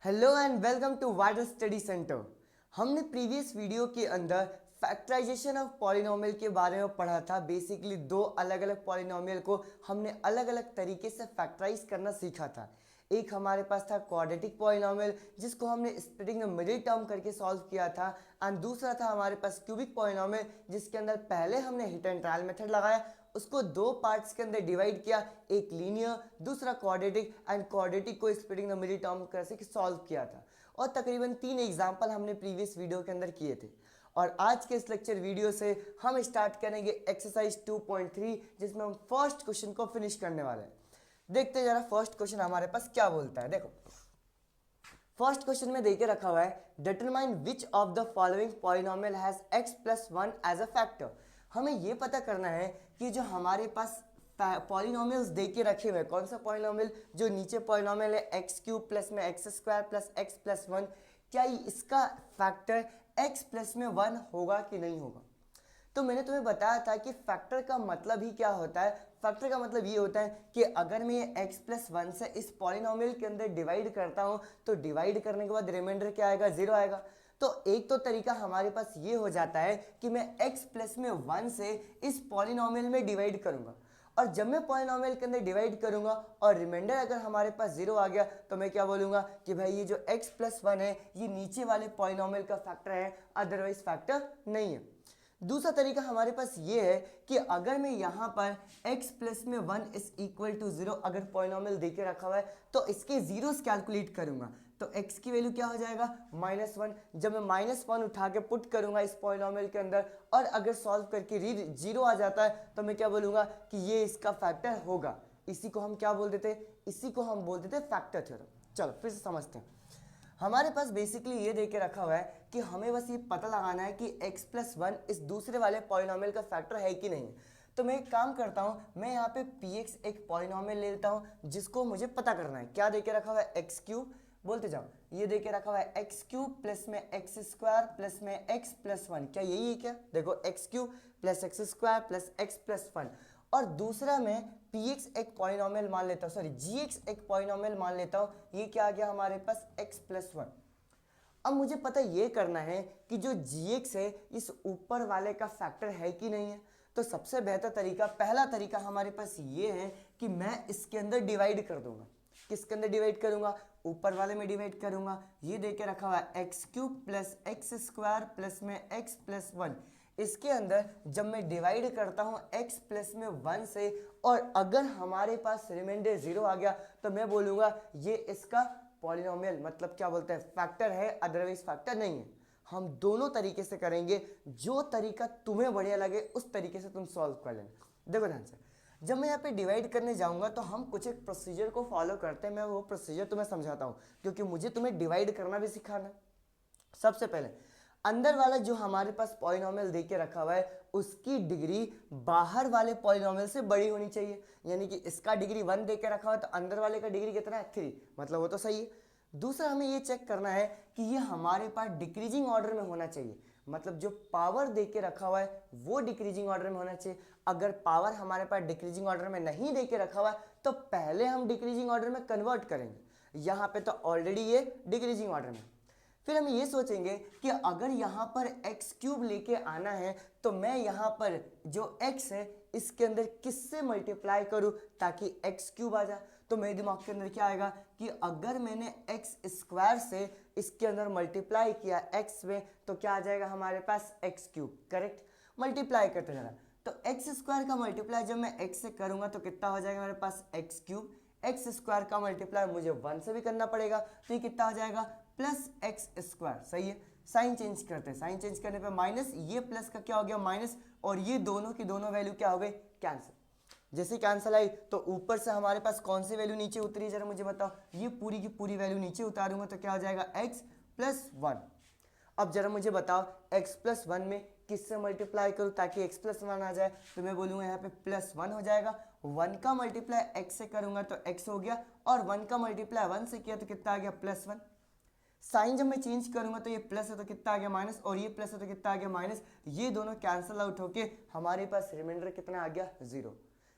Hello and welcome to wider study centre. हमने previous video के अंदर फैक्टराइजेशन ऑफ पॉलिनोमियल के बारे में पढ़ा था। बेसिकली दो अलग अलग पॉलिनोमियल को हमने अलग अलग तरीके से फैक्टराइज करना सीखा था। एक हमारे पास था क्वाड्रेटिक पॉलिनोमियल जिसको हमने स्प्लिटिंग द मिडिल टर्म करके सॉल्व किया था, एंड दूसरा था हमारे पास क्यूबिक पॉलिनोमियल जिसके अंदर पहले हमने हिट एंड ट्रायल मेथड लगाया, उसको दो पार्ट्स के अंदर डिवाइड किया, एक लीनियर दूसरा क्वाड्रेटिक, एंड क्वाड्रेटिक को स्प्लिटिंग द मिडिल टर्म करके सॉल्व किया था। और तकरीबन 3 एग्जाम्पल हमने प्रीवियस वीडियो के अंदर किए थे। और आज के इस लेक्चर वीडियो से हम स्टार्ट करेंगे एक्सरसाइज 2.3 जिसमें हम फर्स्ट क्वेश्चन को फिनिश करने वाले हैं। देखते हैं जरा फर्स्ट क्वेश्चन हमारे पास क्या बोलता है। देखो फर्स्ट क्वेश्चन में देके रखा हुआ है determine which of the following polynomial has x plus 1 as a factor. हमें ये पता करना है कि जो हमारे पास पॉलिनोमियल्स देके रखे हुए, कौन सा पॉलिनोमियल, जो नीचे पॉलिनोमियल है एक्स क्यूब प्लस में x square plus x plus 1, क्या इसका फैक्टर x प्लस में 1 होगा कि नहीं होगा। तो मैंने तुम्हें बताया था कि फैक्टर का मतलब ही क्या होता है। फैक्टर का मतलब ये होता है कि अगर मैं ये x प्लस 1 से इस पॉलिनोमियल के अंदर डिवाइड करता हूँ तो डिवाइड करने के बाद रिमाइंडर क्या आएगा, 0 आएगा। तो एक तो तरीका हमारे पास ये हो जाता है कि मैं x प्लस में 1 से इस पॉलिनोमियल में डिवाइड करूंगा, और जब मैं पॉलिनोमियल के अंदर डिवाइड करूंगा और रिमाइंडर अगर हमारे पास 0 आ गया तो मैं क्या बोलूंगा कि भाई ये जो x प्लस 1 है ये नीचे वाले पॉलिनोमियल का फैक्टर है, अदरवाइज फैक्टर नहीं है। दूसरा तरीका हमारे पास ये है कि अगर मैं यहाँ पर x प्लस में 1 इज इक्वल टू 0 अगर पॉलिनोमियल देके रखा हुआ है तो इसके जीरोस कैलकुलेट करूंगा, तो x की वैल्यू क्या हो जाएगा, -1। जब मैं -1 उठा के पुट करूंगा इस पॉलिनोमियल के अंदर और अगर सॉल्व करके 0 आ जाता है तो मैं क्या बोलूंगा कि ये इसका फैक्टर होगा। इसी को हम क्या बोल देते, इसी को हम बोल देते फैक्टर थ्योरम। चलो फिर से समझते हैं। हमारे पास बेसिकली ये देके रखा हुआ है कि हमें बस ये पता लगाना है कि x प्लस 1 इस दूसरे वाले पॉलिनोमियल का फैक्टर है कि नहीं। तो मैं एक काम करता हूँ, मैं यहाँ पे px एक पॉलिनोमियल ले लेता हूँ जिसको मुझे पता करना है। क्या देके रखा हुआ है, एक्स क्यूब, बोलते जाओ, ये देके रखा हुआ है एक्स क्यूब प्लस में एक्स स्क्वायर प्लस में एक्स प्लस 1। क्या यही है क्या, देखो x cube plus x square plus x plus 1। और दूसरा मैं px एक पॉलिनोमियल मान लेता हूँ, सॉरी gx एक पॉलिनोमियल मान लेता हूँ, ये क्या आ गया हमारे पास x प्लस 1। अब मुझे पता ये करना है कि जो gx है इस ऊपर वाले का फैक्टर है कि नहीं है। तो सबसे बेहतर तरीका, पहला तरीका हमारे पास ये है कि मैं इसके अंदर डिवाइड कर दूंगा। किसके अंदर डिवाइड करूंगा, ऊपर वाले में डिवाइड करूंगा। ये देके रखा हुआ है x cube plus x square plus में एक्स प्लस 1। इसके अंदर जब मैं डिवाइड करता हूं x प्लस में 1 से और अगर हमारे पास रिमाइंडर 0 आ गया तो मैं बोलूंगा ये इसका पॉलिनोमियल मतलब क्या बोलते हैं फैक्टर है, अदरवाइज फैक्टर नहीं है। हम दोनों तरीके से करेंगे, जो तरीका तुम्हें बढ़िया लगे उस तरीके से तुम सॉल्व कर लेना। देखो ध्यान से, जब मैं यहाँ पे डिवाइड करने जाऊंगा तो हम कुछ एक प्रोसीजर को फॉलो करते हैं। मैं वो प्रोसीजर तुम्हें समझाता हूँ क्योंकि मुझे तुम्हें डिवाइड करना भी सिखाना है। सबसे पहले अंदर वाला जो हमारे पास पॉलिनोमियल देके रखा हुआ है उसकी डिग्री बाहर वाले पॉलिनोमियल से बड़ी होनी चाहिए। यानी कि इसका डिग्री 1 देके रखा हुआ है तो अंदर वाले का डिग्री कितना है, 3, मतलब वो तो सही है। दूसरा हमें ये चेक करना है कि ये हमारे पास डिक्रीजिंग ऑर्डर में होना चाहिए, मतलब जो पावर देके रखा हुआ है वो डिक्रीजिंग ऑर्डर में होना चाहिए। अगर पावर हमारे पास डिक्रीजिंग ऑर्डर में नहीं देके रखा हुआ है तो पहले हम डिक्रीजिंग ऑर्डर में कन्वर्ट करेंगे। यहाँ पे तो ऑलरेडी ये डिक्रीजिंग ऑर्डर में। फिर हम ये सोचेंगे कि अगर यहाँ पर एक्स क्यूब लेके आना है तो मैं यहाँ पर जो x है इसके अंदर किससे मल्टीप्लाई करूँ ताकि एक्स क्यूब आ जाए। तो मेरे दिमाग के अंदर क्या आएगा कि अगर मैंने एक्स स्क्वायर से इसके अंदर मल्टीप्लाई किया x में तो क्या आ जाएगा हमारे पास एक्स क्यूब। करेक्ट, मल्टीप्लाई करते जाना। तो एक्स स्क्वायर का मल्टीप्लाई जब मैं x से करूंगा तो कितना हो जाएगा मेरे पास एक्स क्यूब। एक्स स्क्वायर का मल्टीप्लाई मुझे 1 से भी करना पड़ेगा तो ये कितना हो जाएगा प्लस एक्स स्क्वायर। सही है, साइन चेंज करते हैं, साइन चेंज करने पे माइनस, ये प्लस का क्या हो गया माइनस, और ये दोनों की दोनों वैल्यू क्या हो गई, कैंसिल। जैसे कैंसिल आई तो ऊपर से हमारे पास कौन सी वैल्यू नीचे उतरी जरा मुझे बताओ, ये पूरी की पूरी वैल्यू नीचे उतारूंगा तो क्या हो जाएगा एक्स प्लस 1। अब जरा मुझे बताओ x प्लस 1 में किससे मल्टीप्लाई करूं ताकि x प्लस 1 आ जाए, तो मैं बोलूंगा यहाँ पे प्लस 1 हो जाएगा। 1 का मल्टीप्लाई x से करूंगा तो x हो गया, और 1 का मल्टीप्लाई 1 से किया तो कितना आ गया प्लस 1। साइन जब मैं चेंज करूंगा तो ये प्लस है तो कितना आ गया माइनस, और ये प्लस है तो कितना आ गया माइनस। ये दोनों कैंसिल आउट होके हमारे पास रिमाइंडर कितना आ गया 0।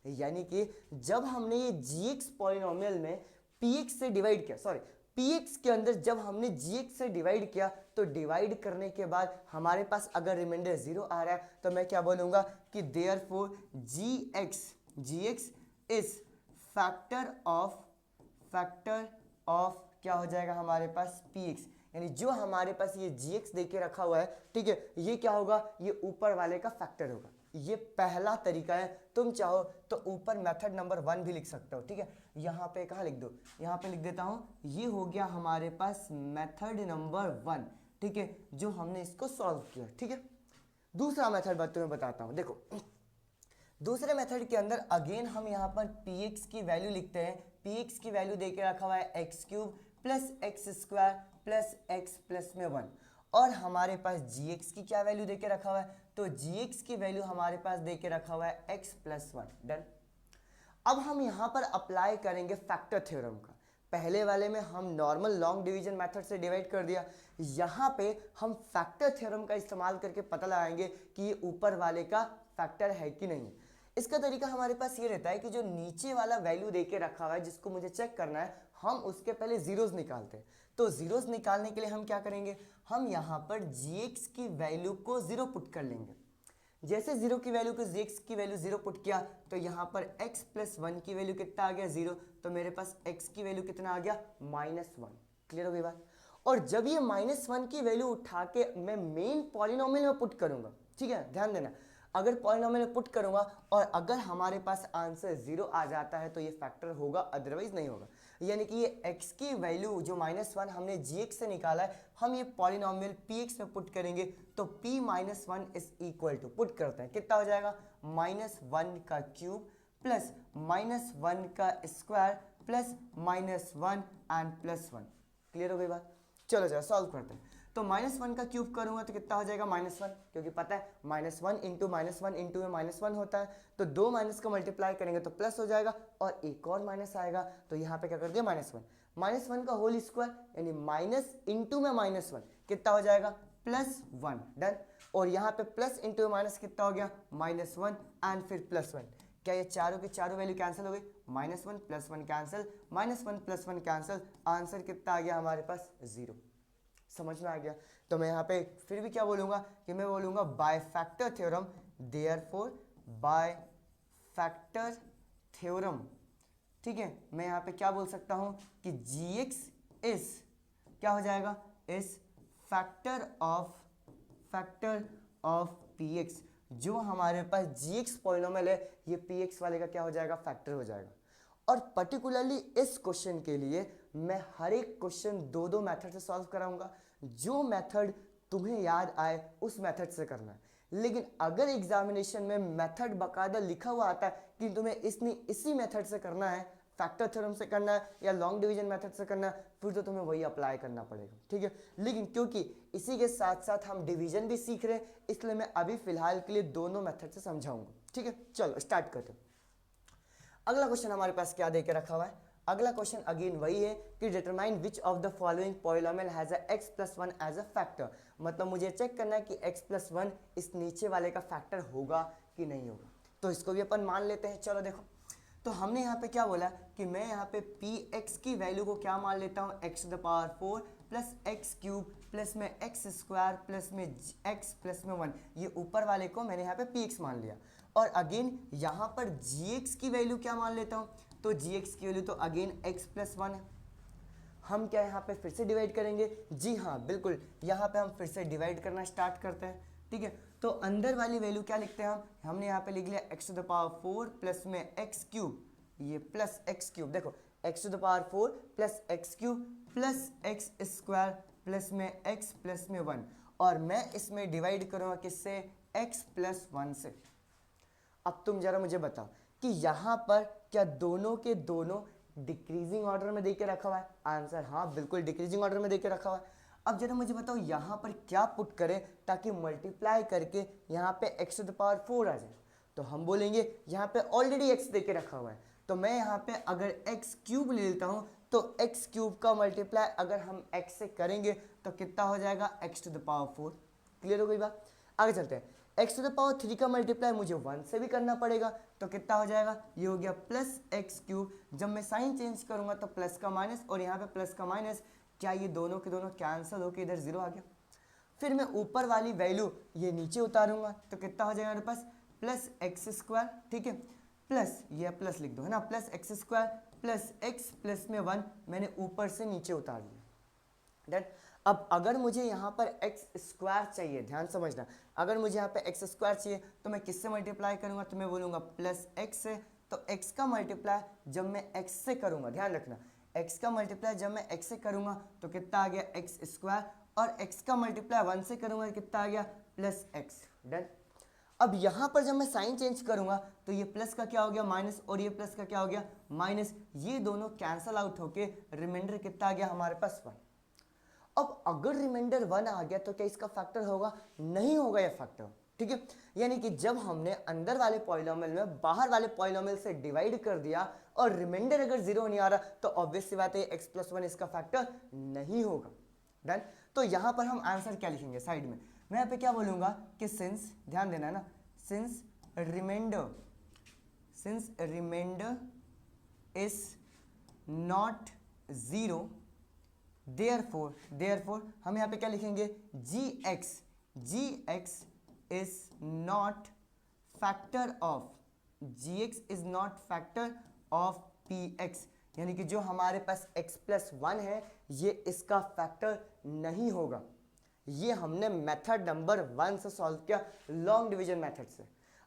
यानी कि जब हमने ये gx पॉलिनोमियल में px से डिवाइड किया, सॉरी px के अंदर जब हमने gx से डिवाइड किया तो डिवाइड करने के बाद हमारे पास अगर रिमाइंडर 0 आ रहा है तो मैं क्या बोलूँगा कि therefore gx is factor of क्या हो जाएगा हमारे पास px, यानी जो हमारे पास ये gx देके रखा हुआ है, ठीक है, ये क्या होगा, ये ऊपर वाले का फैक्टर होगा। ये पहला तरीका है। तुम चाहो तो ऊपर मेथड नंबर 1 भी लिख सकते हो, ठीक है। यहाँ पे कहाँ लिख दो, यहाँ पे लिख देता हूँ, ये हो गया हमारे पास मेथड नंबर 1, ठीक है, जो हमने इसको सॉल्व किया, ठीक है। दूसरा मेथड बात तुम्हें बताता हूँ। देखो दूसरे मेथड के अंदर अगेन हम यहाँ पर px की वैल्यू लिखते हैं। px की वैल्यू देके रखा हुआ है x cube plus x square plus x plus में 1, और हमारे पास gx की क्या वैल्यू देके रखा हुआ है, तो gx की वैल्यू हमारे पास देके रखा हुआ है x प्लस 1। डन। अब हम यहाँ पर अप्लाई करेंगे फैक्टर थ्योरम का। पहले वाले में हम नॉर्मल लॉन्ग डिवीजन मेथड से डिवाइड कर दिया, यहाँ पे हम फैक्टर थ्योरम का इस्तेमाल करके पता लगाएंगे कि ये ऊपर वाले का फैक्टर है कि नहीं। इसका तरीका हमारे पास ये रहता है कि जो नीचे वाला वैल्यू देके रखा हुआ है जिसको मुझे चेक करना है, हम उसके पहले जीरोस निकालते हैं। तो जीरोस निकालने के लिए हम क्या करेंगे, हम यहाँ पर gx की वैल्यू को 0 पुट कर लेंगे। जैसे 0 की वैल्यू को gx की वैल्यू 0 पुट किया तो यहाँ पर x प्लस 1 की वैल्यू कितना आ गया 0, तो मेरे पास x की वैल्यू कितना आ गया -1। क्लियर हो गई बात। और जब ये -1 की वैल्यू उठा के मैं मेन पॉलिनोमियल में पुट करूंगा, ठीक है, ध्यान देना, अगर पॉलिनोमियल में पुट करूंगा और अगर हमारे पास आंसर 0 आ जाता है तो ये फैक्टर होगा, अदरवाइज नहीं होगा। यानी कि ये x की वैल्यू जो -1 हमने gx से निकाला है, हम ये पॉलिनोमियल px में पुट करेंगे तो p - 1 is equal to, put करते हैं, कितना हो जाएगा, -1 का क्यूब प्लस -1 का स्क्वायर प्लस -1 एंड +1। क्लियर हो गई बात। चलो जरा सॉल्व करते हैं। तो -1 का क्यूब करूंगा तो कितना हो जाएगा -1, क्योंकि पता है -1 इंटू -1 इंटू में -1 होता है, तो दो माइनस को मल्टीप्लाई करेंगे तो प्लस हो जाएगा और एक और माइनस आएगा, तो यहाँ पे क्या कर दिया -1 का होल स्क्वायर, यानी माइनस इंटू में -1 कितना हो जाएगा +1। डन। और यहाँ पे प्लस इंटू माइनस कितना हो गया -1 एंड फिर +1। क्या ये चारों की चारों वैल्यू कैंसिल हो गई, -1 + 1 कैंसिल, -1 + 1 कैंसिल, आंसर कितना आ गया हमारे पास 0। समझ में आ गया। तो मैं यहाँ पे फिर भी क्या बोलूँगा कि मैं बोलूँगा by factor theorem, therefore by factor theorem, ठीक है, मैं यहाँ पे क्या बोल सकता हूँ कि gx इज क्या हो जाएगा, इज फैक्टर ऑफ px। जो हमारे पास gx पॉलिनोमियल है ये px वाले का क्या हो जाएगा, फैक्टर हो जाएगा। और पर्टिकुलरली इस क्वेश्चन के लिए मैं हर एक क्वेश्चन दो मेथड से सॉल्व कराऊंगा। जो मेथड तुम्हें याद आए उस मेथड से करना है। लेकिन अगर एग्जामिनेशन में मेथड बकायदा लिखा हुआ आता है कि तुम्हें इसी मेथड से करना है, फैक्टर थ्योरम से करना है या लॉन्ग डिवीजन मेथड से करना है, फिर तो तुम्हें वही अप्लाई करना पड़ेगा, ठीक है। लेकिन क्योंकि इसी के साथ साथ हम डिवीजन भी सीख रहे हैं, इसलिए मैं अभी फिलहाल के लिए दोनों मेथड से समझाऊंगा, ठीक है। चलो स्टार्ट करते हैं। अगला क्वेश्चन हमारे पास क्या देके रखा हुआ है। अगला क्वेश्चन अगेन वही है कि determine which of the following polynomial has a x + 1 as a factor. मतलब मुझे चेक करना है कि x + 1 इस नीचे वाले का फैक्टर होगा कि नहीं होगा। तो इसको भी अपन मान लेते हैं। चलो देखो, तो हमने यहाँ पे क्या बोला कि मैं यहाँ पे px की वैल्यू को क्या मान लेता हूँ, x⁴ plus x cube plus में एक्स स्क्वायर प्लस में x प्लस में 1। ये ऊपर वाले को मैंने यहाँ पे px मान लिया। और अगेन यहाँ पर gx की वैल्यू क्या मान लेता हूँ, तो gx की वैल्यू तो अगेन x + 1 है। हम क्या यहाँ पे फिर से डिवाइड करेंगे, जी हाँ बिल्कुल, यहाँ पे हम फिर से डिवाइड करना स्टार्ट करते हैं, ठीक है। तो अंदर वाली वैल्यू क्या लिखते हैं हमने यहाँ पे लिख लिया x⁴ प्लस में एक्स क्यूब, ये प्लस एक्स क्यूब, देखो x⁴ plus x cube plus x square plus में x प्लस में 1, और मैं इसमें डिवाइड करूँगा किससे, x + 1 से। अब तुम जरा मुझे बताओ कि यहाँ पर क्या दोनों के दोनों डिक्रीजिंग ऑर्डर में देके रखा हुआ है, आंसर हाँ बिल्कुल डिक्रीजिंग ऑर्डर में देके रखा हुआ है। अब जरा मुझे बताओ यहाँ पर क्या पुट करें ताकि मल्टीप्लाई करके यहाँ पे x⁴ आ जाए। तो हम बोलेंगे यहाँ पे ऑलरेडी x देके रखा हुआ है, तो मैं यहाँ पे अगर x³ ले लेता हूँ तो x³ का मल्टीप्लाई अगर हम x से करेंगे तो कितना हो जाएगा, x⁴। क्लियर हो गई बात। आगे चलते हैं। एक्स टू द पावर 3 का मल्टीप्लाई मुझे 1 से भी करना पड़ेगा, तो कितना हो जाएगा, ये हो गया प्लस एक्स क्यूब। जब मैं साइन चेंज करूंगा तो प्लस का माइनस और यहाँ पे प्लस का माइनस, क्या ये दोनों के दोनों कैंसिल होकर इधर 0 आ गया। फिर मैं ऊपर वाली वैल्यू ये नीचे उतारूंगा तो कितना हो जाएगा मेरे पास, प्लस एक्स स्क्वायर, ठीक है, प्लस ये प्लस लिख दो है ना, plus x square plus x plus में 1 मैंने ऊपर से नीचे उतार दिया। डन। अब अगर मुझे यहाँ पर एक्स स्क्वायर चाहिए, ध्यान समझना, अगर मुझे यहाँ पे एक्स स्क्वायर चाहिए तो मैं किससे मल्टीप्लाई करूँगा, तो मैं बोलूँगा प्लस एक्स से। तो एक्स का मल्टीप्लाई जब मैं एक्स से करूँगा, ध्यान रखना, एक्स का मल्टीप्लाई जब मैं एक्स से करूँगा तो कितना आ गया एक्स स्क्वायर, और एक्स का मल्टीप्लाई 1 से करूँगा कितना आ गया प्लस एक्स। डन। अब यहाँ पर जब मैं साइन चेंज करूँगा तो ये प्लस का क्या हो गया माइनस, और ये प्लस का क्या हो गया माइनस, ये दोनों कैंसल आउट होके रिमाइंडर कितना आ गया हमारे पास 1। अब अगर रिमाइंडर 1 आ गया तो क्या इसका फैक्टर होगा, नहीं होगा ये फैक्टर, ठीक है। यानी कि जब हमने अंदर वाले पॉलिनोमियल में बाहर वाले पॉलिनोमियल से डिवाइड कर दिया और रिमाइंडर अगर 0 नहीं आ रहा तो ऑब्वियस सी बात है x + 1 इसका फैक्टर नहीं होगा। डन। तो यहाँ पर हम आंसर क्या लिखेंगे साइड में, मैं यहाँ पे क्या बोलूँगा कि सिंस, ध्यान देना है ना, since reminder is not 0, therefore हम यहाँ पे क्या लिखेंगे, gx is not factor of px, यानी कि जो हमारे पास x + 1 है ये इसका फैक्टर नहीं होगा। ये हमने मेथड नंबर 1 से सॉल्व किया, लॉन्ग डिवीजन मेथड से।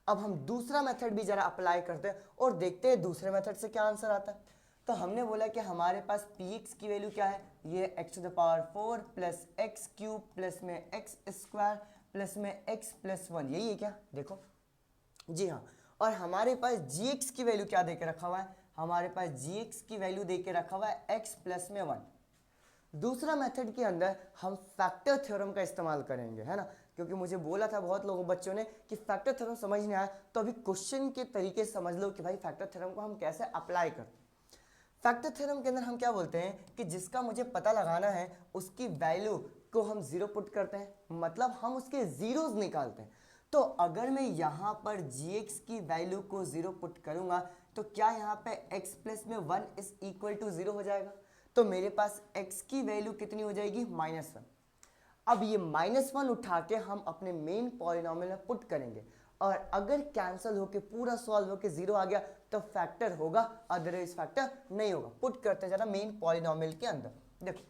अब हम दूसरा मेथड भी जरा अप्लाई करते हैं और देखते हैं दूसरे मेथड से क्या आंसर आता है। तो हमने बोला कि हमारे पास px की वैल्यू क्या है, ये x to the power 4 plus x cube plus में एक्स स्क्वायर प्लस में x + 1, यही है क्या, देखो जी हाँ। और हमारे पास gx की वैल्यू क्या देके रखा हुआ है, हमारे पास gx की वैल्यू देके रखा हुआ है x + में 1। दूसरा मेथड के अंदर हम फैक्टर थ्योरम का इस्तेमाल करेंगे, है ना, क्योंकि मुझे बोला था बहुत लोगों बच्चों ने कि फैक्टर थ्योरम समझ नहीं आया, तो अभी क्वेश्चन के तरीके समझ लो कि भाई फैक्टर थ्योरम को हम कैसे अप्लाई करते हैं। फैक्टर थ्योरम के अंदर हम क्या बोलते हैं कि जिसका मुझे पता लगाना है उसकी वैल्यू को हम 0 पुट करते हैं, मतलब हम उसके जीरोज निकालते हैं। तो अगर मैं यहाँ पर gx की वैल्यू को 0 पुट करूंगा तो क्या यहाँ पे x + में 1 = 0 हो जाएगा, तो मेरे पास x की वैल्यू कितनी हो जाएगी -1। अब ये -1 उठा के हम अपने मेन पॉलिनोमियल में पुट करेंगे, और अगर कैंसिल होके पूरा सॉल्व होके 0 आ गया तो फैक्टर होगा, अदरवाइज फैक्टर नहीं होगा। पुट करते हैं जरा मेन पॉलिनोमियल के अंदर, देखो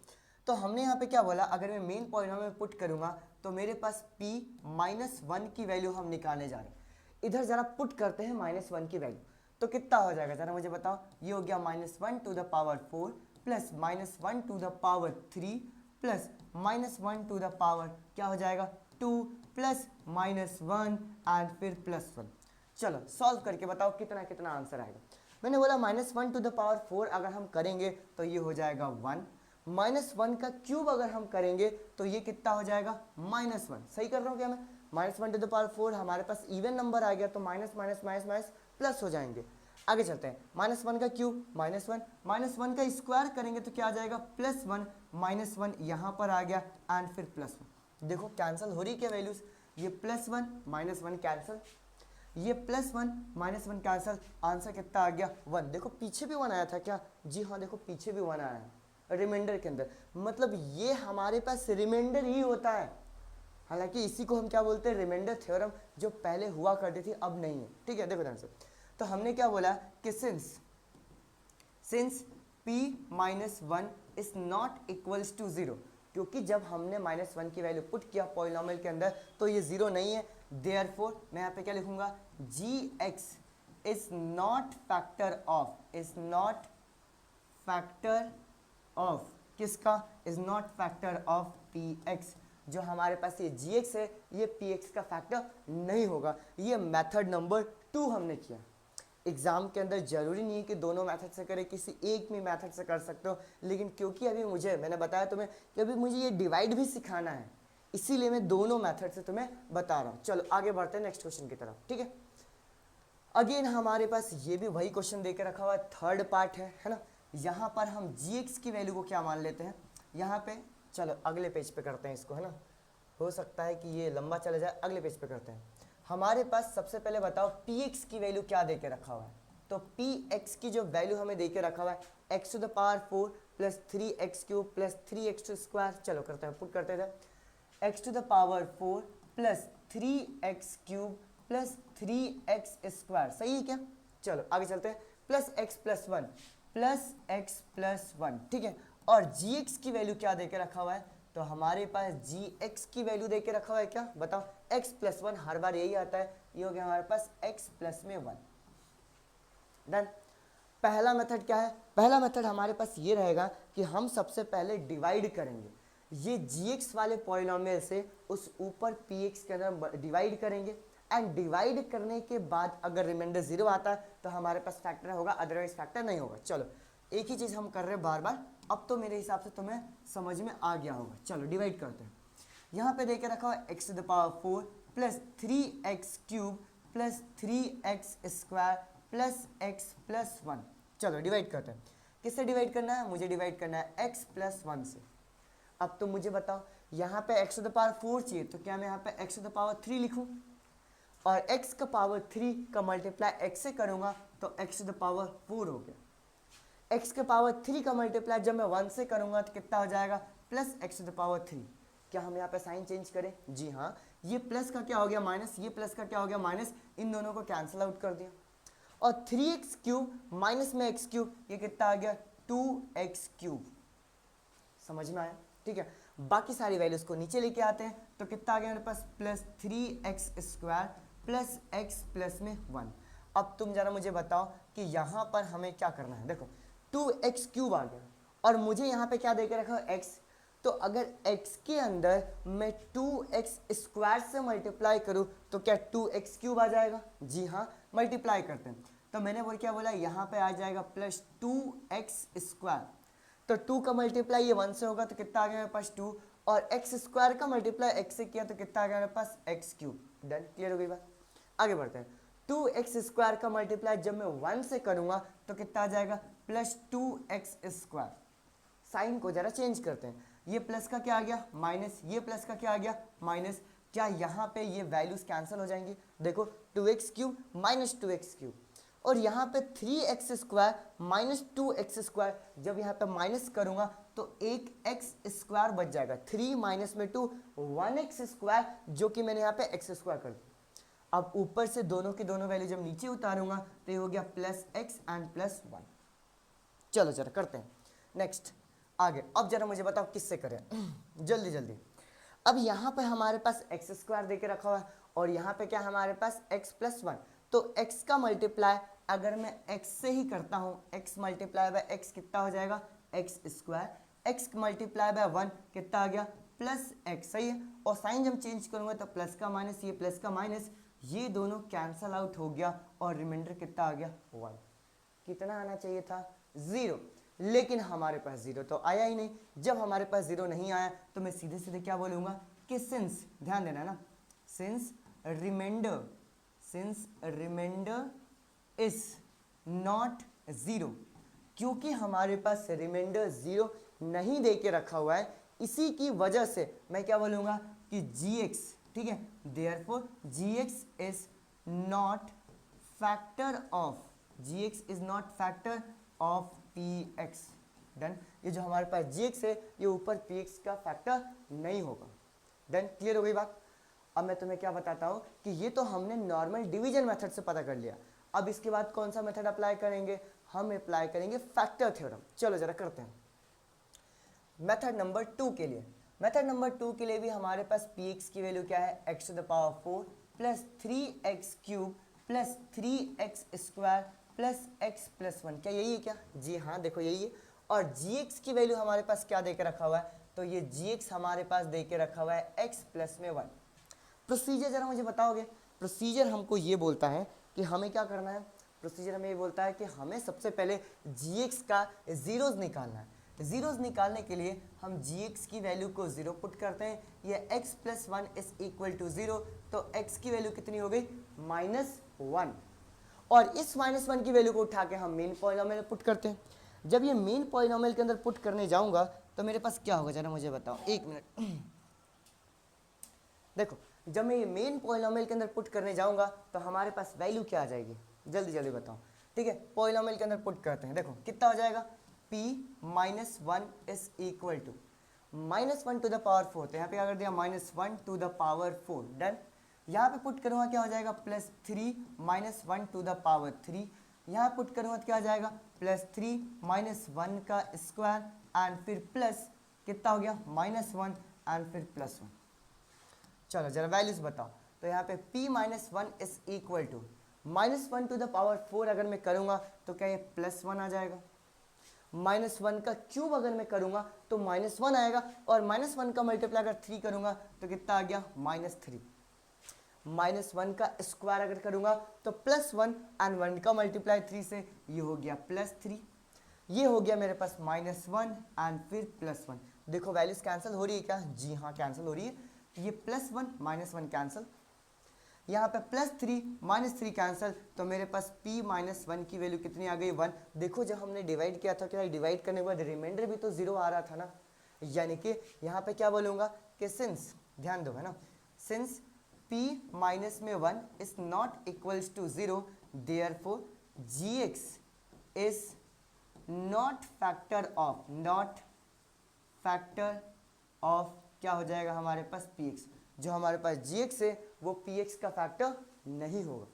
तो हमने यहाँ पे क्या बोला, अगर मैं मेन पॉलिनोमियल में पुट करूंगा तो मेरे पास p -1 की वैल्यू हम निकालने जा रहे हैं। इधर जरा पुट करते हैं -1 की वैल्यू, तो कितना हो जाएगा जरा मुझे बताओ, ये हो गया -1 to the power 4 plus -1 to the power 3 plus -1 to the power क्या हो जाएगा 2 प्लस -1 एंड फिर +1। चलो सॉल्व करके बताओ कितना कितना आंसर आएगा। मैंने बोला -1 टू द पावर 4 अगर हम करेंगे तो ये हो जाएगा 1, -1 का क्यूब अगर हम करेंगे तो ये कितना हो जाएगा -1। सही कर रहा हूँ क्या मैं, -1 टू द पावर 4 हमारे पास इवन नंबर आ गया तो minus minus minus minus plus हो जाएंगे। आगे चलते हैं, -1 का क्यूब -1 का स्क्वायर करेंगे तो क्या आ जाएगा +1, -1 यहाँ पर आ गया एंड फिर +1। देखो कैंसिल हो रही क्या वैल्यूज, ये +1 -1 कैंसिल, ये +1 -1 कैंसिल, आंसर कितना आ गया 1। देखो पीछे भी 1 आया था क्या, जी हाँ देखो पीछे भी 1 आया है रिमाइंडर के अंदर, मतलब ये हमारे पास रिमाइंडर ही होता है। हालांकि इसी को हम क्या बोलते हैं, रिमाइंडर थ्योरम, जो पहले हुआ करती थी अब नहीं है, ठीक है। देखो ध्यान से, तो हमने क्या बोला कि since p -1 is not equals to 0, क्योंकि जब हमने -1 की वैल्यू पुट किया पॉलिनोमियल के अंदर तो ये 0 नहीं है, देयरफॉर मैं यहाँ पे क्या लिखूंगा, gx is not factor of किसका, is not factor of px। जो हमारे पास ये gx है ये px का फैक्टर नहीं होगा। ये मेथड नंबर 2 हमने किया। एग्जाम के अंदर जरूरी नहीं है कि दोनों मेथड से करें, किसी एक भी मेथड से कर सकते हो, लेकिन क्योंकि अभी मैंने बताया तुम्हें कि अभी मुझे ये डिवाइड भी सिखाना है, इसीलिए मैं दोनों मेथड से तुम्हें बता रहा हूँ। चलो आगे बढ़ते हैं नेक्स्ट क्वेश्चन की तरफ, ठीक है। अगेन हमारे पास ये भी वही क्वेश्चन देके रखा हुआ है, थर्ड पार्ट है ना। यहाँ पर हम gx की वैल्यू को क्या मान लेते हैं, यहाँ पे चलो अगले पेज पे करते हैं इसको, है ना, हो सकता है कि ये लंबा चला जाए, अगले पेज पे करते हैं। हमारे पास सबसे पहले बताओ पी एक्स की वैल्यू क्या दे के रखा हुआ है। तो पी एक्स की जो वैल्यू हमें दे के रखा हुआ है x to the power 4 plus 3x cube plus 3x square. चलो करते हैं, पुट करते थे x to the power 4 plus 3x cube plus 3x square. सही है क्या? चलो आगे चलते हैं, plus x plus one plus x plus one. ठीक है, और जी एक्स की वैल्यू क्या दे के रखा हुआ है? तो हमारे पास जी एक्स की वैल्यू दे के रखा हुआ है क्या? बताओ, एक्स प्लस वन, हर बार यही आता है, ये हो गया हमारे पास एक्स प्लस में वन। डन। पहला मेथड क्या है? पहला मेथड हमारे पास ये रहेगा कि हम सबसे पहले डिवाइड करेंगे, ये gx वाले पॉलिनोमियल से उस ऊपर px के अंदर डिवाइड करेंगे, एंड डिवाइड करने के बाद अगर रिमाइंडर 0 आता है तो हमारे पास फैक्टर होगा, अदरवाइज फैक्टर नहीं होगा। चलो एक ही चीज़ हम कर रहे हैं बार बार, अब तो मेरे हिसाब से तुम्हें समझ में आ गया होगा। चलो डिवाइड करते हैं। यहाँ पे देके रखा हुआ x to the power 4 plus 3x cube plus 3x square plus x plus 1। चलो डिवाइड करते हैं। किससे डिवाइड करना है? मुझे डिवाइड करना है x प्लस 1 से। अब तो मुझे बताओ, यहाँ पे x टू द पावर 4 चाहिए, तो क्या मैं यहाँ पे x टू द पावर 3 लिखूँ? और x का पावर 3 का मल्टीप्लाई x से करूँगा तो x टू द पावर 4 हो गया। x के पावर 3 का मल्टीप्लाई जब मैं 1 से करूँगा तो कितना हो जाएगा? Plus x to the power 3। क्या हम यहाँ पे साइन चेंज करें? जी हाँ, ये प्लस का क्या हो गया माइनस, ये प्लस का क्या हो गया माइनस, इन दोनों को कैंसिल आउट कर दिया। और 3x क्यूब माइनस में x क्यूब, ये कितना आ गया? 2x cube. समझ में आया? ठीक है, बाकी सारी वैल्यूज को नीचे लेके आते हैं तो कितना आ गया मेरे पास? Plus 3x square plus x plus में 1। अब तुम जरा मुझे बताओ कि यहाँ पर हमें क्या करना है। देखो 2x क्यूब आ गया और मुझे यहाँ पे क्या दे के रखा है? x। तो अगर x के अंदर मैं 2x स्क्वायर से मल्टीप्लाई करूँ तो क्या 2x क्यूब आ जाएगा? जी हाँ, मल्टीप्लाई करते हैं तो मैंने क्या बोला, यहाँ पे आ जाएगा प्लस 2x स्क्वायर। तो 2 का मल्टीप्लाई ये 1 से होगा तो कितना आ गया मेरे पास? 2। और x स्क्वायर का मल्टीप्लाई x से किया तो कितना आ गया मेरे पास? x cube. डन, क्लियर हो गई बात? आगे बढ़ते हैं। 2x स्क्वायर का मल्टीप्लाई जब मैं 1 से करूँगा तो कितना आ जाएगा? Plus 2x square. साइन को जरा चेंज करते हैं, ये प्लस का क्या आ गया? माइनस, ये प्लस का क्या आ गया? माइनस। क्या यहाँ पे ये वैल्यूज कैंसिल हो जाएंगी? देखो 2x cube minus 2x cube, और यहाँ पे 3x square minus 2x square, जब यहाँ पे माइनस करूँगा तो एक x स्क्वायर बच जाएगा। 3 माइनस में 2, 1x स्क्वायर, जो कि मैंने यहाँ पे x स्क्वायर कर दिया। अब ऊपर से दोनों के दोनों वैल्यू जब नीचे उतारूंगा तो ये हो गया प्लस x एंड प्लस 1। चलो जरा करते हैं नेक्स्ट आगे। अब जरा मुझे बताओ किससे करें जल्दी जल्दी। अब यहाँ पे हमारे पास एक्स स्क्वायर देके रखा हुआ है और यहाँ पे क्या हमारे पास x प्लस 1। तो x का मल्टीप्लाई अगर मैं x से ही करता हूँ, x मल्टीप्लाई बाय x कितना हो जाएगा? x square. x multiply by 1 कितना आ गया? Plus x। सही है, और साइन जब चेंज करूँगा तो प्लस का माइनस, ये प्लस का माइनस, ये दोनों कैंसल आउट हो गया और रिमाइंडर कितना आ गया? 1। कितना आना चाहिए था? 0। लेकिन हमारे पास 0 तो आया ही नहीं। जब हमारे पास 0 नहीं आया तो मैं सीधे सीधे क्या बोलूँगा कि सिंस, ध्यान देना ना, सिंस रिमाइंडर इज नॉट 0, क्योंकि हमारे पास रिमाइंडर 0 नहीं दे के रखा हुआ है, इसी की वजह से मैं क्या बोलूँगा कि gx, ठीक है, therefore gx is not factor of px। Done. ये जो हमारे पास gx है ये ऊपर px का फैक्टर नहीं होगा। डन, क्लियर हो गई बात? अब मैं तुम्हें क्या बताता हूँ कि ये तो हमने नॉर्मल डिवीजन मेथड से पता कर लिया। अब इसके बाद कौन सा मेथड अप्लाई करेंगे? हम अप्लाई करेंगे फैक्टर थ्योरम। चलो जरा करते हैं मेथड नंबर 2 के लिए। मेथड नंबर 2 के लिए भी हमारे पास px की वैल्यू क्या है? x to the power 4 plus 3x cube plus 3x square plus x plus 1। क्या यही है क्या? जी हाँ, देखो यही है। और gx की वैल्यू हमारे पास क्या देकर रखा हुआ है? तो ये gx हमारे पास देके रखा हुआ है x प्लस में 1। प्रोसीजर जरा मुझे बताओगे? प्रोसीजर हमको ये बोलता है कि हमें क्या करना है। प्रोसीजर हमें ये बोलता है कि हमें सबसे पहले gx का जीरोज निकालना है। जीरोज निकालने के लिए हम gx की वैल्यू को 0 पुट करते हैं, ये x plus 1 is equal to 0, तो x की वैल्यू कितनी हो गई? -1। और इस -1 की वैल्यू को उठा के हम मेन पॉलिनोमियल में पुट करते हैं। जब ये मेन पॉलिनोमियल के अंदर पुट करने जाऊंगा तो मेरे पास क्या होगा, जरा मुझे बताओ, एक मिनट। देखो जब मैं ये मेन पॉलिनोमियल के अंदर पुट करने जाऊंगा तो हमारे पास वैल्यू क्या आ जाएगी, जल्दी जल्दी बताओ। ठीक है, पॉलिनोमियल के अंदर पुट करते हैं। देखो कितना हो जाएगा, p minus one is equal to -1 to the power 4, तो यहाँ पे क्या कर दिया -1 टू द पावर 4, डन। यहाँ पे पुट करूँगा क्या हो जाएगा +3 -1 टू द पावर 3, यहाँ पुट करूँगा तो क्या आ जाएगा +3 -1 का स्क्वायर एंड फिर प्लस कितना हो गया -1 एंड फिर +1। चलो जरा वैल्यूज बताओ। तो यहाँ पे p minus one is equal to -1 to the power 4 अगर मैं करूँगा तो क्या ये +1 आ जाएगा, -1 का क्यूब अगर मैं करूँगा तो -1 आएगा, और -1 का मल्टीप्लाई अगर 3 करूँगा तो कितना आ गया -3, -1 का स्क्वायर अगर करूँगा तो +1 एंड 1 का मल्टीप्लाई 3 से ये हो गया +3, ये हो गया मेरे पास -1 एंड फिर +1। देखो वैल्यूज कैंसिल हो रही है क्या, जी हाँ कैंसिल हो रही है, ये +1 -1 कैंसिल, यहाँ पे +3 -3 कैंसिल, तो मेरे पास p -1 की वैल्यू कितनी आ गई 1। देखो जब हमने डिवाइड किया था क्या डिवाइड करने के बाद रिमाइंडर भी तो 0 आ रहा था ना, यानी कि यहाँ पे क्या बोलूँगा कि सिंस, ध्यान दो है ना, सिंस p माइनस में 1 is not equals to 0, therefore gx is not factor of क्या हो जाएगा हमारे पास px, जो हमारे पास gx है वो px का फैक्टर नहीं होगा।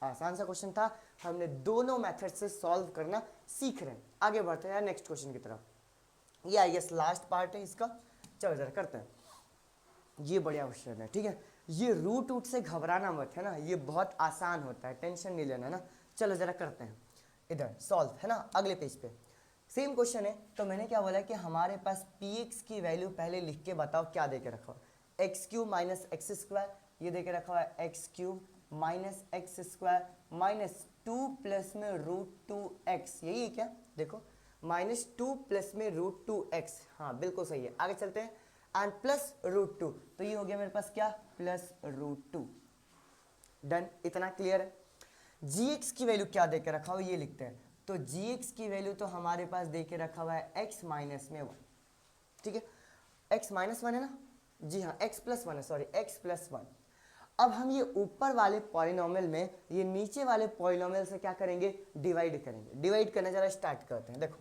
आसान सा क्वेश्चन था, हमने दोनों मेथड से सॉल्व करना सीख रहे हैं। आगे बढ़ते हैं यार नेक्स्ट क्वेश्चन की तरफ। ये आई गेस लास्ट पार्ट है इसका, चलो जरा करते हैं। ये बढ़िया क्वेश्चन है, ठीक है। ये रूट से घबराना मत है ना, ये बहुत आसान होता है, टेंशन नहीं लेना ना। चलो जरा करते हैं इधर सॉल्व, है ना, अगले पेज पे सेम क्वेश्चन है। तो मैंने क्या बोला कि हमारे पास px की वैल्यू पहले लिख के बताओ क्या दे के रखा हुआ, x³ माइनस एक्स स्क्वायर, ये दे के रखा हुआ है x³ minus x square minus 2 plus में √2x, यही है क्या, देखो -2 प्लस में √2x, हाँ बिल्कुल सही है। आगे चलते हैं, एंड प्लस √2, तो ये हो गया मेरे पास क्या +√2, डन, इतना क्लियर है। gx की वैल्यू क्या दे के रखा हुआ ये लिखते हैं। तो gx की वैल्यू तो हमारे पास दे के रखा हुआ है x माइनस में 1, ठीक है, x माइनस 1 है ना, जी हाँ x प्लस 1 है, सॉरी x प्लस 1। अब हम ये ऊपर वाले पॉलिनोमियल में ये नीचे वाले पॉलिनोमियल से क्या करेंगे, डिवाइड करेंगे। डिवाइड करना जरा स्टार्ट करते हैं। देखो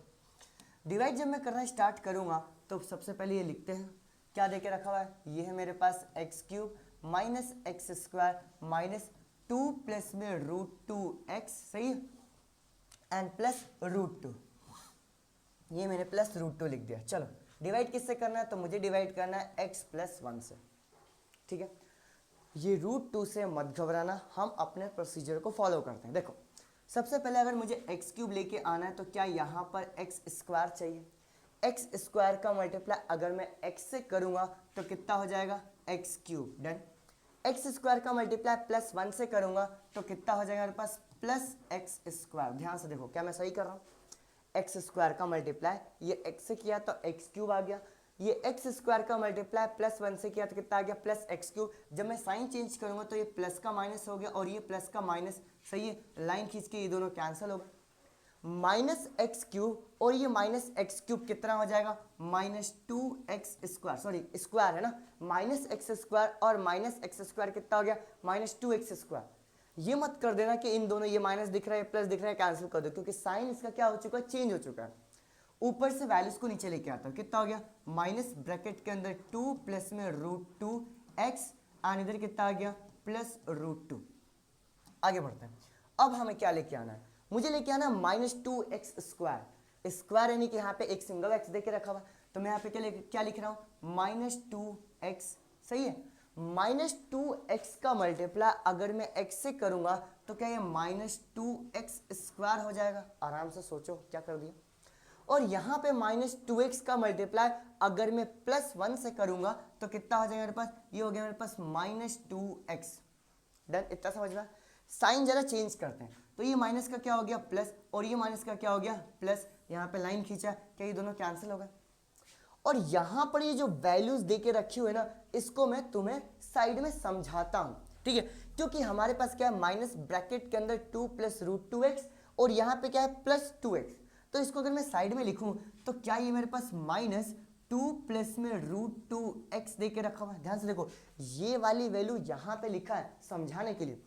डिवाइड जब मैं करना स्टार्ट करूंगा तो सबसे पहले ये लिखते हैं क्या दे के रखा हुआ है, ये है मेरे पास x³ minus x square minus 2 plus में √2x, सही है, एंड प्लस √2, ये मैंने प्लस √2 लिख दिया। चलो डिवाइड किससे करना है, तो मुझे डिवाइड करना है x प्लस 1 से, ठीक है। ये √2 से मत घबराना, हम अपने प्रोसीजर को फॉलो करते हैं। देखो सबसे पहले अगर मुझे x³ लेके आना है तो क्या यहाँ पर x स्क्वायर चाहिए, एक्स स्क्वायर का मल्टीप्लाई अगर मैं x से करूँगा तो कितना हो जाएगा x³, डन। एक्स स्क्वायर का मल्टीप्लाई +1 से करूँगा तो कितना हो जाएगा मेरे पास प्लस एक्स स्क्वायर। ध्यान से देखो क्या मैं सही कर रहा हूँ, एक्स स्क्वायर का मल्टीप्लाई ये x से किया तो x³ आ गया, ये एक्स स्क्वायर का मल्टीप्लाई +1 से किया तो कितना आ गया +x³। जब मैं साइन चेंज करूँगा तो ये प्लस का माइनस हो गया और ये प्लस का माइनस, सही है, लाइन खींच के ये दोनों कैंसिल हो गए। -x³ और ये -x³ कितना हो जाएगा -2x स्क्वायर, सॉरी स्क्वायर है ना, -x² और -x² कितना हो गया -2x स्क्वायर। ये मत कर देना कि इन दोनों ये माइनस दिख रहा है प्लस दिख रहा है कैंसिल कर दो, क्योंकि साइन इसका क्या हो चुका है, चेंज हो चुका है। ऊपर से वैल्यूज को नीचे लेके आता हूँ, कितना हो गया माइनस ब्रैकेट के अंदर 2 प्लस में √2x एंड इधर कितना आ गया +√2। आगे बढ़ते हैं, अब हमें क्या लेके आना है, मुझे लेके आना -2x स्क्वायर, स्क्वायर यानी कि यहाँ पे एक सिंगल x देके रखा हुआ, तो मैं यहाँ पे क्या लिख रहा हूँ -2x, सही है। -2x का मल्टीप्लाई अगर मैं x से करूँगा तो क्या ये -2x स्क्वायर हो जाएगा, आराम से सोचो क्या कर दिया। और यहाँ पे -2x का मल्टीप्लाई अगर मैं +1 से करूँगा तो कितना हो जाएगा मेरे पास, ये हो गया मेरे पास -2x, डन, इतना समझ में। साइन जरा चेंज करते हैं, तो ये माइनस का क्या हो गया प्लस और ये माइनस का क्या हो गया प्लस, यहाँ पे लाइन खींचा, क्या ये दोनों कैंसिल हो गए। और यहाँ पर ये जो वैल्यूज देके रखी हुई है ना, इसको मैं तुम्हें साइड में समझाता हूँ, ठीक है, क्योंकि हमारे पास क्या है माइनस ब्रैकेट के अंदर 2 प्लस √2x और यहाँ पे क्या है +2x, तो इसको अगर मैं साइड में लिखूँ तो क्या ये मेरे पास 2 प्लस में √2x दे के रखा हुआ है। ध्यान से देखो, ये वाली वैल्यू यहाँ पे लिखा है समझाने के लिए,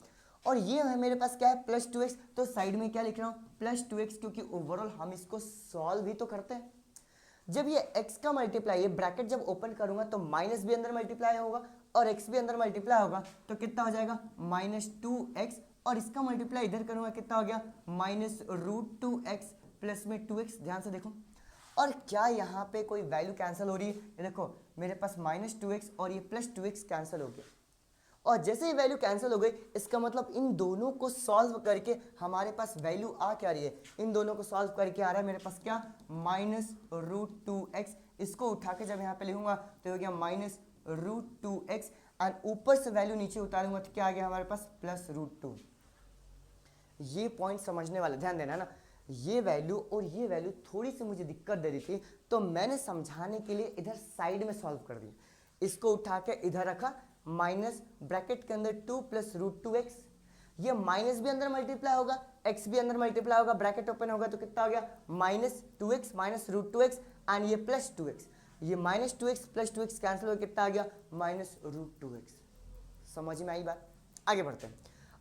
और ये है मेरे पास क्या है +2x, तो साइड में क्या लिख रहा हूँ +2x, क्योंकि ओवरऑल हम इसको सॉल्व भी तो करते हैं। जब ये x का मल्टीप्लाई, ये ब्रैकेट जब ओपन करूंगा तो माइनस भी अंदर मल्टीप्लाई होगा और x भी अंदर मल्टीप्लाई होगा, तो कितना हो जाएगा -2x, और इसका मल्टीप्लाई इधर करूंगा कितना हो गया -√2x प्लस में 2x। ध्यान से देखो, और क्या यहाँ पे कोई वैल्यू कैंसिल हो रही है? ये देखो मेरे पास -2x और ये +2x कैंसिल हो गया, और जैसे ही वैल्यू कैंसिल हो गई इसका मतलब इन दोनों को सॉल्व करके हमारे पास वैल्यू आ क्या रही है, इन दोनों को सॉल्व करके आ रहा है मेरे पास क्या -√2x। इसको उठा के जब यहाँ पे लिखूंगा तो हो गया -√2x, एंड ऊपर से वैल्यू नीचे उतारूंगा तो क्या आ गया हमारे पास +√2। ये पॉइंट समझने वाला, ध्यान देना ना, ये वैल्यू और ये वैल्यू थोड़ी सी मुझे दिक्कत दे रही थी, तो मैंने समझाने के लिए इधर साइड में सॉल्व कर दिया। इसको उठा के इधर रखा, माइनस ब्रैकेट के अंदर 2 प्लस √2x, ये माइनस भी अंदर मल्टीप्लाई होगा, x भी अंदर मल्टीप्लाई होगा, ब्रैकेट ओपन होगा तो कितना हो गया -2x -√2x, एंड ये +2x, ये -2x +2x कैंसिल हो कितना आ गया -√2x। समझ में आई बात? आगे बढ़ते हैं।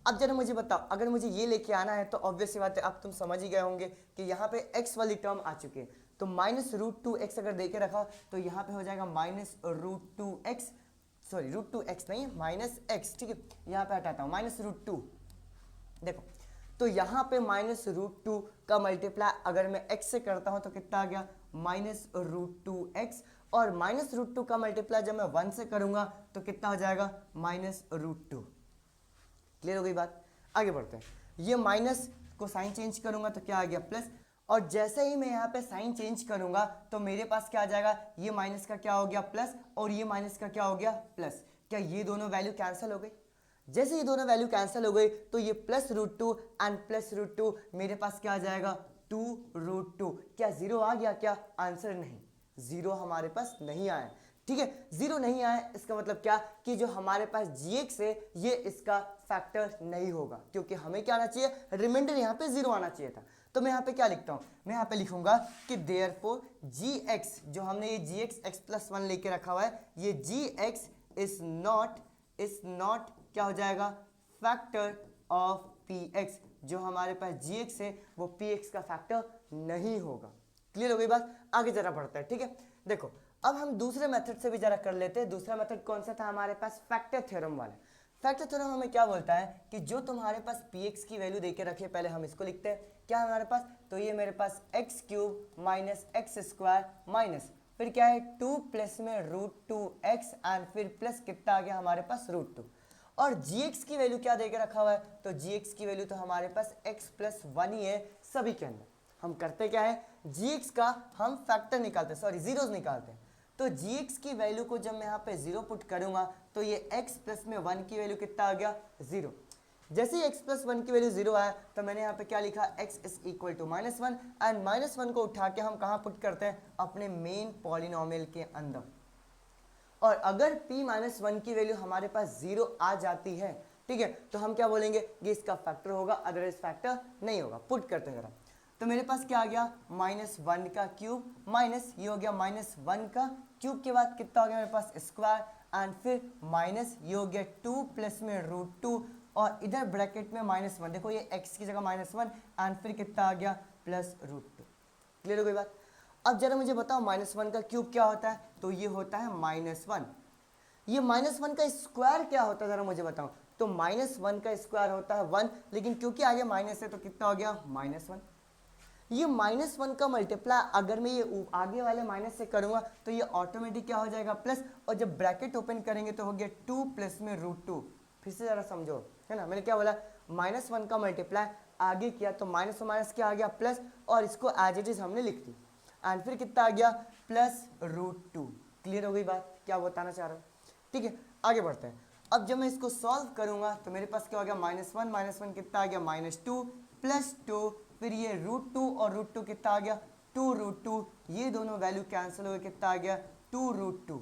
अब जरा मुझे बताओ, अगर मुझे ये लेके आना है तो ऑब्वियस सी बात है, अब तुम समझ ही गए होंगे कि यहाँ पे x वाली टर्म आ चुकी है, तो -√2x अगर देके रखा तो यहाँ पे हो जाएगा -√2x, सॉरी √2x नहीं -x, ठीक है, यहाँ पे हटाता हूँ -√2। देखो तो यहाँ पे -√2 का मल्टीप्लाई अगर मैं x से करता हूँ तो कितना आ गया -√2x, और -√2 का मल्टीप्लाई जब मैं 1 से करूंगा तो कितना हो जाएगा -√2। क्लियर हो गई बात? आगे बढ़ते हैं। ये माइनस को साइन चेंज करूंगा तो क्या आ गया प्लस, और जैसे ही मैं यहाँ पे साइन चेंज करूंगा तो मेरे पास क्या आ जाएगा, ये माइनस का क्या हो गया प्लस, और ये माइनस का क्या हो गया प्लस। क्या ये दोनों वैल्यू कैंसिल हो गई? जैसे ये दोनों वैल्यू कैंसिल हो गई तो ये +√2 एंड +√2 मेरे पास क्या आ जाएगा 2√2। क्या जीरो आ गया? क्या आंसर नहीं, जीरो हमारे पास नहीं आया। ठीक है, जीरो नहीं आया, इसका मतलब क्या कि जो हमारे पास gx है ये इसका फैक्टर नहीं होगा, क्योंकि हमें क्या आना चाहिए, रिमाइंडर यहाँ पे जीरो आना चाहिए था। तो मैं यहाँ पे क्या लिखता हूँ, मैं यहाँ पे लिखूंगा कि देयरफॉर gx, जो हमने ये gx x+1 लेके रखा हुआ है, ये gx इज नॉट क्या हो जाएगा फैक्टर ऑफ px, जो हमारे पास gx है वो px का फैक्टर नहीं होगा। क्लियर हो गई बात? आगे जरा बढ़ता है। ठीक है, देखो अब हम दूसरे मेथड से भी जरा कर लेते हैं। दूसरा मेथड कौन सा था हमारे पास, फैक्टर थ्योरम वाला। फैक्टर थ्योरम हमें क्या बोलता है कि जो तुम्हारे पास px की वैल्यू देके रखे, पहले हम इसको लिखते हैं क्या है हमारे पास, तो ये मेरे पास x³ माइनस x² माइनस फिर क्या है 2 प्लस में √2x एंड फिर प्लस कितना आ गया हमारे पास √2, और gx की वैल्यू क्या देके रखा हुआ है, तो gx की वैल्यू तो हमारे पास x+1 ही है सभी के अंदर। हम करते क्या है, gx का हम फैक्टर निकालते हैं, सॉरी जीरोस निकालते हैं। तो gx की वैल्यू को जब मैं यहाँ पे जीरो पुट करूंगा तो ये x+1 की वैल्यू कितना आ गया 0। जैसे ही x+1 की वैल्यू 0 आया तो मैंने यहाँ पे क्या लिखा, x is equal to -1, and -1 को उठा के हम कहाँ पुट करते हैं, अपने मेन पॉलिनोमियल के अंदर। और अगर p-1 की वैल्यू हमारे पास 0 आ जाती है, ठीक है, तो हम क्या बोलेंगे कि इसका फैक्टर होगा, अदरवाइज फैक्टर नहीं होगा। पुट करते हैं जरा, तो मेरे पास क्या आ गया -1 का क्यूब माइनस ये हो गया -1 का क्यूब के बाद कितना हो गया मेरे पास स्क्वायर, एंड फिर माइनस ये हो गया 2 प्लस में √2, और इधर ब्रैकेट में -1, देखो ये x की जगह -1 एंड फिर कितना आ गया +√2। क्लियर हो गई बात? अब जरा मुझे बताओ -1 का क्यूब क्या होता है, तो ये होता है -1। ये -1 का स्क्वायर क्या होता है जरा मुझे बताओ, तो -1 का स्क्वायर होता है 1, लेकिन क्योंकि आगे माइनस है तो कितना हो गया -1। ये -1 का मल्टीप्लाई अगर मैं ये आगे वाले माइनस से करूंगा तो ये ऑटोमेटिक क्या हो जाएगा प्लस, और जब ब्रैकेट ओपन करेंगे तो हो गया 2 प्लस में √2। फिर से जरा समझो, है ना, मैंने क्या बोला, -1 का मल्टीप्लाई आगे किया तो माइनस और माइनस क्या आ गया प्लस, और इसको एज इट इज हमने लिख दी, एंड फिर कितना आ गया +√2। क्लियर हो गई बात, क्या बताना चाह रहा हूँ? ठीक है, आगे बढ़ते हैं। अब जब मैं इसको सॉल्व करूंगा तो मेरे पास क्या हो गया -1 कितना आ गया -2 +2, फिर ये √2 और √2 कितना आ गया 2√2, ये दोनों वैल्यू कैंसिल हो गए, कितना आ गया 2√2।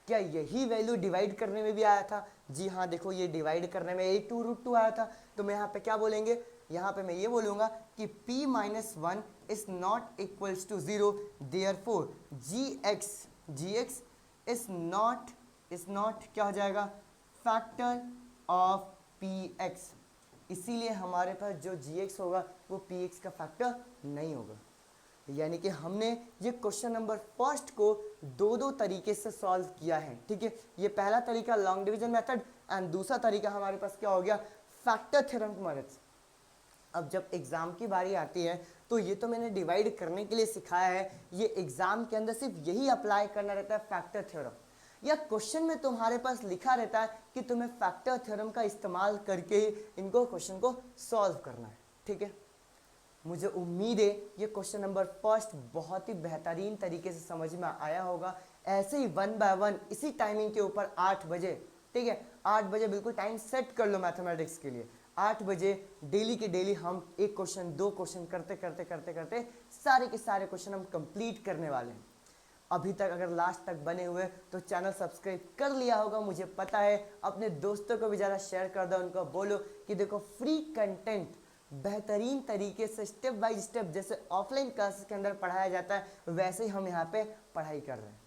क्या यही वैल्यू डिवाइड करने में भी आया था? जी हाँ, देखो ये डिवाइड करने में यही 2√2 आया था। तो मैं यहाँ पे क्या बोलेंगे, यहाँ पे मैं ये बोलूँगा कि p minus one is not equals to 0, therefore gx is not क्या हो जाएगा, फैक्टर ऑफ px। इसीलिए हमारे पास जो gx होगा वो px का फैक्टर नहीं होगा। यानी कि हमने ये क्वेश्चन नंबर फर्स्ट को दो तरीके से सॉल्व किया है, ठीक है। ये पहला तरीका लॉन्ग डिवीजन मेथड एंड दूसरा तरीका हमारे पास क्या हो गया, फैक्टर थ्योरम की मदद से। अब जब एग्जाम की बारी आती है तो ये तो मैंने डिवाइड करने के लिए सिखाया है, ये एग्जाम के अंदर सिर्फ यही अप्लाई करना रहता है फैक्टर थ्योरम। या क्वेश्चन में तुम्हारे पास लिखा रहता है कि तुम्हें फैक्टर थ्योरम का इस्तेमाल करके ही इनको क्वेश्चन को सॉल्व करना है, ठीक है। मुझे उम्मीद है ये क्वेश्चन नंबर फर्स्ट बहुत ही बेहतरीन तरीके से समझ में आया होगा। ऐसे ही 1 बाय 1 इसी टाइमिंग के ऊपर 8 बजे, ठीक है, 8 बजे बिल्कुल टाइम सेट कर लो मैथमेटिक्स के लिए। 8 बजे डेली के डेली हम एक क्वेश्चन 2 क्वेश्चन करते करते करते करते सारे के सारे क्वेश्चन हम कंप्लीट करने वाले हैं। अभी तक अगर लास्ट तक बने हुए तो चैनल सब्सक्राइब कर लिया होगा, मुझे पता है। अपने दोस्तों को भी ज़रा शेयर कर दो, उनको बोलो कि देखो फ्री कंटेंट बेहतरीन तरीके से स्टेप बाय स्टेप जैसे ऑफलाइन क्लासेस के अंदर पढ़ाया जाता है वैसे ही हम यहाँ पे पढ़ाई कर रहे हैं।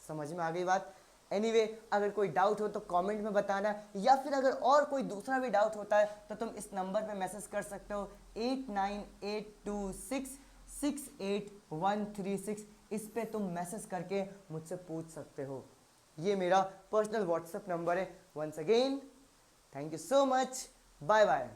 समझ में आ गई बात। एनीवे, अगर कोई डाउट हो तो कमेंट में बताना, या फिर अगर और कोई दूसरा भी डाउट होता है तो तुम इस नंबर पे मैसेज कर सकते हो 8982668136। इस पे तुम मैसेज करके मुझसे पूछ सकते हो। ये मेरा पर्सनल व्हाट्सएप नंबर है। Once again thank you so much, bye bye.